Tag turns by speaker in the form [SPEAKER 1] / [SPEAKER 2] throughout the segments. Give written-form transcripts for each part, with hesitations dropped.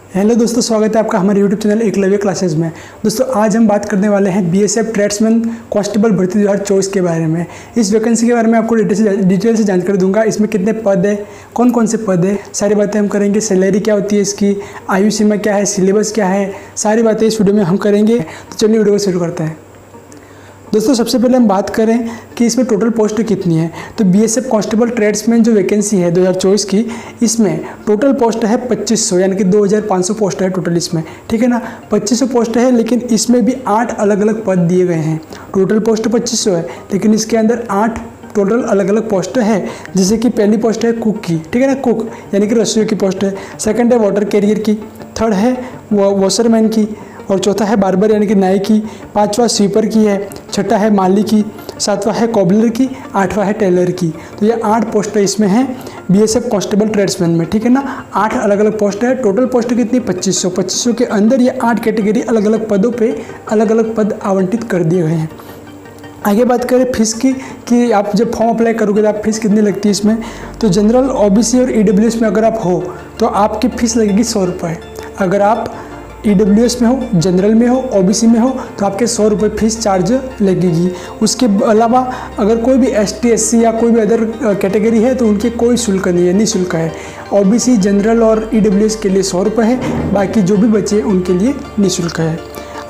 [SPEAKER 1] Hello दोस्तों, स्वागत है आपका हमारे यूट्यूब चैनल एकलव्य क्लासेस में। दोस्तों आज हम बात करने वाले हैं बीएसएफ ट्रेड्समैन कांस्टेबल भर्ती 2024 के बारे में। इस वैकेंसी के बारे में आपको डिटेल से जानकारी दूंगा। इसमें कितने पद है, कौन कौन से पद है, सारी बातें हम करेंगे। सैलरी क्या होती है इसकी, आयु सीमा क्या है, सिलेबस क्या है, सारी बातें इस वीडियो में हम करेंगे। तो चलिए वीडियो को शुरू करते हैं। दोस्तों सबसे पहले हम बात करें कि इसमें टोटल पोस्ट कितनी है, तो बीएसएफ कांस्टेबल ट्रेड्समैन जो वैकेंसी है 2024 की, इसमें टोटल पोस्ट है 2500, यानी कि 2500 पोस्ट है टोटल इसमें, ठीक है ना। 2500 पोस्ट है, लेकिन इसमें भी 8 अलग अलग पद दिए गए हैं। टोटल पोस्ट 2500 है, लेकिन इसके अंदर 8 टोटल अलग अलग पोस्ट है। जैसे कि पहली पोस्ट है कुक की, ठीक है ना, कुक यानी कि रसोई की पोस्ट है। सेकंड है वाटर कैरियर की, थर्ड है वॉशरमैन की, और चौथा है बार्बर यानी कि नाई की, पांचवा स्वीपर की है, छठा है माली की, सातवां है कॉबलर की, आठवां है टेलर की। तो ये 8 पोस्ट इसमें हैं बीएसएफ कांस्टेबल ट्रेड्समैन में, ठीक है ना। 8 अलग अलग पोस्ट है। टोटल पोस्ट कितनी, 2500। 2500 के अंदर ये 8 कैटेगरी अलग अलग पदों पे अलग अलग पद आवंटित कर दिए गए हैं। आगे बात करें फीस की कि आप जब फॉर्म अप्लाई करोगे तो आप फीस कितनी लगती है इसमें, तो जनरल, ओबीसी और ईडब्ल्यूएस में अगर आप हो तो आपकी फ़ीस लगेगी 100 रुपये। अगर आप ईडब्ल्यूएस में हो, जनरल में हो, ओबीसी में हो तो आपके 100 रुपये फीस चार्ज लगेगी। उसके अलावा अगर कोई भी एसटी, एससी या कोई भी अदर कैटेगरी है तो उनके कोई शुल्क नहीं है, निःशुल्क है। ओबीसी, जनरल और ईडब्ल्यूएस के लिए 100 रुपये है, बाकी जो भी बचे उनके लिए निःशुल्क है।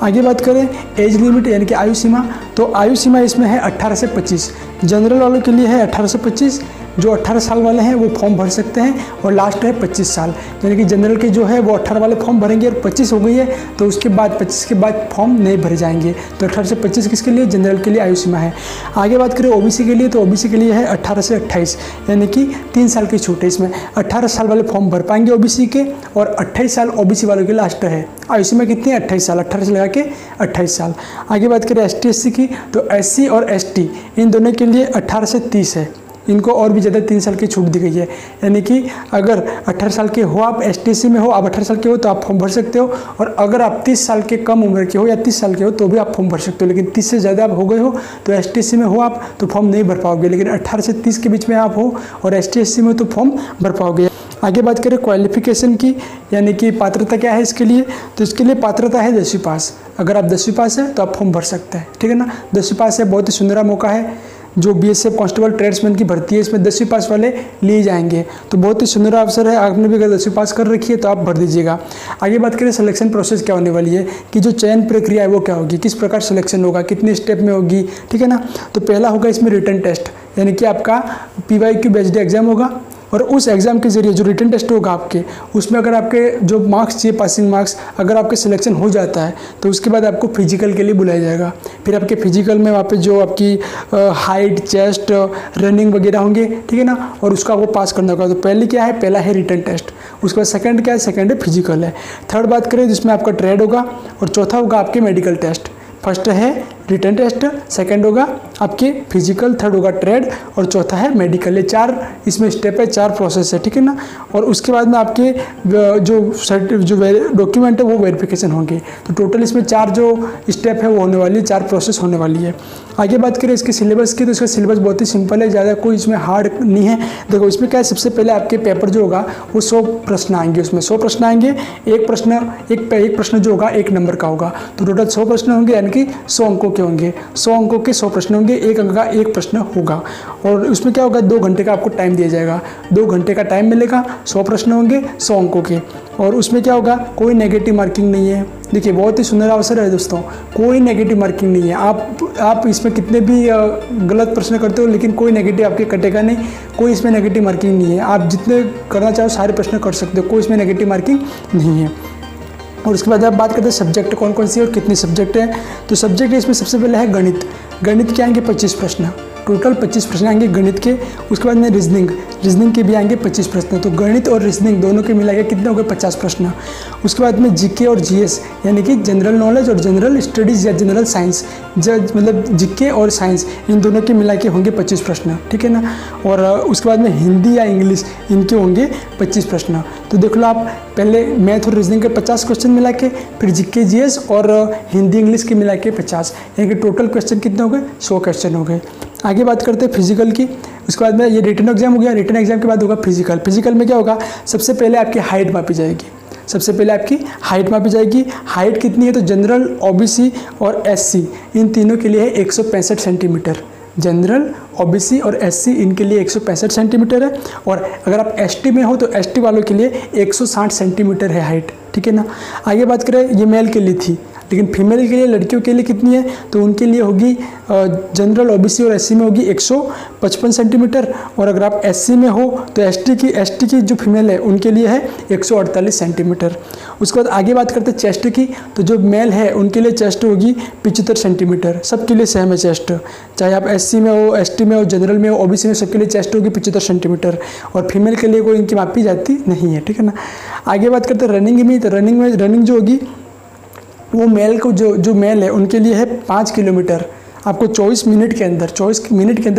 [SPEAKER 1] आगे बात करें एज लिमिट यानी कि आयु सीमा, तो आयु सीमा इसमें है 18 से 25। जनरल वालों के लिए है 18 से 25, जो 18 साल वाले हैं वो फॉर्म भर सकते हैं, और लास्ट है 25 साल, यानी कि जनरल के जो है वो 18 वाले फॉर्म भरेंगे और 25 हो गई है तो उसके बाद 25 के बाद फॉर्म नहीं भरे जाएंगे। तो 18 से 25 किसके लिए, जनरल के लिए आयु सीमा है। आगे बात करें ओबीसी के लिए, तो ओबीसी के लिए है 18 से 28, यानी कि 3 साल की छूट है इसमें। 18 साल वाले फॉर्म भर पाएंगे ओबीसी के, और 28 साल ओबीसी वालों के लास्ट है। आयु सीमा कितनी है, 28 साल, 18 से लगा के 28 साल। आगे बात करें एसटी, एससी की, तो एससी और एसटी इन दोनों के लिए 18 से 30 है। इनको और भी ज़्यादा 3 साल की छूट दी गई है, यानी कि अगर 18 साल के हो, आप एसटीसी में हो, आप 18 साल के हो तो आप फॉर्म भर सकते हो, और अगर आप 30 साल के कम उम्र के हो या 30 साल के हो तो भी आप फॉर्म भर सकते हो। लेकिन 30 से ज़्यादा आप हो गए हो तो एसटीसी में हो आप तो फॉर्म नहीं भर पाओगे, लेकिन 18 से 30 के बीच में आप हो और एसटी, एससी में तो फॉर्म भर पाओगे। आगे बात करें क्वालिफिकेशन की, यानी कि पात्रता क्या है इसके लिए, तो इसके लिए पात्रता है 10वीं पास। अगर आप 10वीं पास है तो आप फॉर्म भर सकते हैं, ठीक है ना। 10वीं पास है, बहुत ही सुंदर मौका है। जो बीएसएफ कांस्टेबल ट्रेड्समैन की भर्ती है इसमें 10वीं पास वाले लिए जाएंगे, तो बहुत ही सुंदर अवसर है। आपने भी अगर 10वीं पास कर रखी है तो आप भर दीजिएगा। आगे बात करें सिलेक्शन प्रोसेस क्या होने वाली है, कि जो चयन प्रक्रिया है वो क्या होगी, किस प्रकार सिलेक्शन होगा, कितने स्टेप में होगी, ठीक है ना। तो पहला होगा इसमें रिटन टेस्ट, यानी कि आपका PYQ बेस्ड एग्जाम होगा, और उस एग्ज़ाम के ज़रिए जो रिटन टेस्ट होगा आपके, उसमें अगर आपके जो मार्क्स चाहिए, पासिंग मार्क्स, अगर आपके सिलेक्शन हो जाता है तो उसके बाद आपको फिजिकल के लिए बुलाया जाएगा। फिर आपके फिजिकल में वहाँ पे जो आपकी हाइट, चेस्ट, रनिंग वगैरह होंगे, ठीक है ना, और उसका आपको पास करना होगा। तो पहले क्या है, पहला है रिटन टेस्ट, उसके बाद सेकंड क्या है, सेकंड है फिजिकल है। थर्ड बात करें जिसमें आपका ट्रेड होगा, और चौथा होगा आपके मेडिकल टेस्ट। फर्स्ट है रिटन टेस्ट, सेकंड होगा आपके फिजिकल, थर्ड होगा ट्रेड, और चौथा है मेडिकल। ये 4 इसमें स्टेप है, 4 प्रोसेस है, ठीक है ना। और उसके बाद में आपके जो डॉक्यूमेंट है वो वेरिफिकेशन होंगे। तो टोटल इसमें 4 जो स्टेप है वो होने वाली है, 4 प्रोसेस होने वाली है। आगे बात करें इसके सिलेबस की, तो इसका सिलेबस बहुत ही सिंपल है, ज़्यादा कोई इसमें हार्ड नहीं है। देखो इसमें क्या है, सबसे पहले आपके पेपर जो होगा वो 100 प्रश्न आएंगे, उसमें 100 प्रश्न आएंगे। एक प्रश्न जो होगा 1 नंबर का होगा, तो टोटल 100 प्रश्न होंगे, यानी कि 100 अंकों के होंगे। 100 अंकों के 100 प्रश्न होंगे, 1 अंक का 1 प्रश्न होगा। और उसमें क्या होगा, 2 घंटे का आपको टाइम दिया जाएगा, 2 घंटे का टाइम मिलेगा। 100 प्रश्न होंगे 100 अंकों के, और उसमें क्या होगा, कोई नेगेटिव मार्किंग नहीं है। देखिए बहुत ही सुंदर अवसर है दोस्तों, कोई नेगेटिव मार्किंग नहीं है। आप इसमें कितने भी गलत प्रश्न करते हो लेकिन कोई नेगेटिव आपके कटेगा नहीं, कोई इसमें नेगेटिव मार्किंग नहीं है। आप जितने करना चाहो सारे प्रश्न कर सकते हो, कोई इसमें नेगेटिव मार्किंग नहीं है। और उसके बाद आप बात करते हैं सब्जेक्ट कौन कौन सी और कितने सब्जेक्ट हैं, तो सब्जेक्ट इसमें सबसे पहले है गणित। गणित के आएंगे 25 प्रश्न, टोटल 25 प्रश्न आएंगे गणित के। उसके बाद में रीजनिंग के भी आएंगे 25 प्रश्न। तो गणित और रीजनिंग दोनों के मिला के कितने हो गए, 50 प्रश्न। उसके बाद में जीके और जीएस, यानी कि जनरल नॉलेज और जनरल स्टडीज़ या जनरल साइंस, मतलब जीके और साइंस इन दोनों के मिला के होंगे 25 प्रश्न, ठीक है ना। और उसके बाद में हिंदी या इंग्लिश इनके होंगे 25 प्रश्न। तो देख लो आप, पहले मैथ और रीजनिंग के 50 क्वेश्चन मिला के, फिर जीके जीएस और हिंदी इंग्लिश के मिला के 50, यानी कि टोटल क्वेश्चन कितने हो गए, 100 क्वेश्चन हो गए। आगे बात करते हैं फिजिकल की। उसके बाद में ये रिटन एग्जाम हो गया, रिटन एग्जाम के बाद होगा फिजिकल। फिजिकल में क्या होगा, सबसे पहले आपकी हाइट मापी जाएगी, सबसे पहले आपकी हाइट मापी जाएगी। हाइट कितनी है तो जनरल, ओबीसी और एससी इन तीनों के लिए है 165 सेंटीमीटर। जनरल, ओबीसी और एससी इनके लिए 165 सेंटीमीटर है। और अगर आप एसटी में हो तो एसटी वालों के लिए 160 सेंटीमीटर है हाइट, ठीक है ना। आगे बात करें, ये मेल के लिए थी, लेकिन फीमेल के लिए, लड़कियों के लिए कितनी है तो उनके लिए होगी जनरल, ओबीसी और एससी में होगी 155 सेंटीमीटर। और अगर आप एससी में हो तो एसटी की जो फीमेल है उनके लिए है 148 सेंटीमीटर। उसके बाद आगे बात करते हैं चेस्ट की, तो जो मेल है उनके लिए चेस्ट होगी 75 सेंटीमीटर। सबके लिए सेम है चेस्ट, चाहे आप एससी में हो, एसटी में हो, जनरल में हो, ओबीसी में, सबके लिए चेस्ट होगी 75 सेंटीमीटर। और फीमेल के लिए कोई इनकी मापी जाती नहीं है, ठीक है ना। आगे बात करते हैं रनिंग में, तो रनिंग जो होगी वो मेल को जो मेल है उनके लिए है 5 किलोमीटर। आपको 24 मिनट के अंदर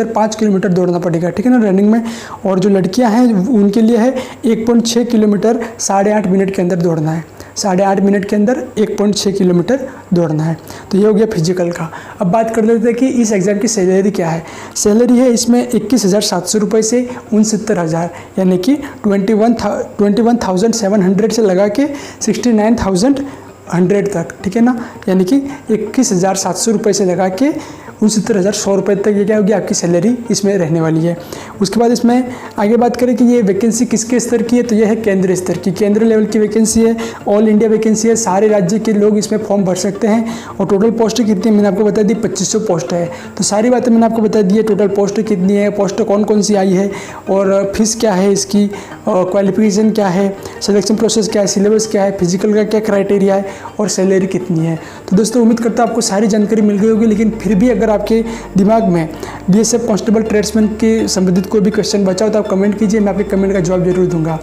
[SPEAKER 1] 5 किलोमीटर दौड़ना पड़ेगा, ठीक है ना, रनिंग में। और जो लड़कियां हैं उनके लिए है 1.6 किलोमीटर 8.5 मिनट के अंदर दौड़ना है। 8.5 मिनट के अंदर 1.6 किलोमीटर दौड़ना है। तो ये हो गया फिजिकल का। अब बात कर लेते हैं कि इस एग्ज़ाम की सैलरी क्या है। सैलरी है इसमें 21,700 रुपये से 69,000, यानी कि 21,700 से लगा के 69,100 तक, ठीक है ना। यानी कि 21,700 रुपये से लगा के 69,100 रुपये तक ये क्या होगी आपकी सैलरी इसमें रहने वाली है। उसके बाद इसमें आगे बात करें कि ये वैकेंसी किसके स्तर की है, तो ये है केंद्रीय स्तर की, केंद्र लेवल की वैकेंसी है, ऑल इंडिया वैकेंसी है। सारे राज्य के लोग इसमें फॉर्म भर सकते हैं। और टोटल पोस्ट कितनी है मैंने आपको बता दी, 2500 पोस्ट है। तो सारी बातें मैंने आपको बता दी है, टोटल पोस्ट कितनी है, पोस्ट कौन कौन सी आई है, और फीस क्या है इसकी, क्वालिफिकेशन क्या है, सिलेक्शन प्रोसेस क्या है, सिलेबस क्या है, फिजिकल का क्या क्राइटेरिया है, और सैलरी कितनी है। तो दोस्तों उम्मीद करता हूँ आपको सारी जानकारी मिल गई होगी। लेकिन फिर भी अगर आपके दिमाग में बीएसएफ कांस्टेबल ट्रेड्समैन के संबंधित कोई भी क्वेश्चन बचा हो तो आप कमेंट कीजिए, मैं आपके कमेंट का जवाब जरूर दूंगा।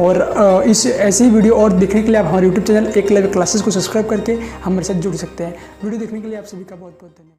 [SPEAKER 1] और इस ऐसी वीडियो और देखने के लिए आप हमारे यूट्यूब चैनल एकलव्य क्लासेस को सब्सक्राइब करके हमारे साथ जुड़ सकते हैं। वीडियो देखने के लिए आप सभी का बहुत बहुत धन्यवाद।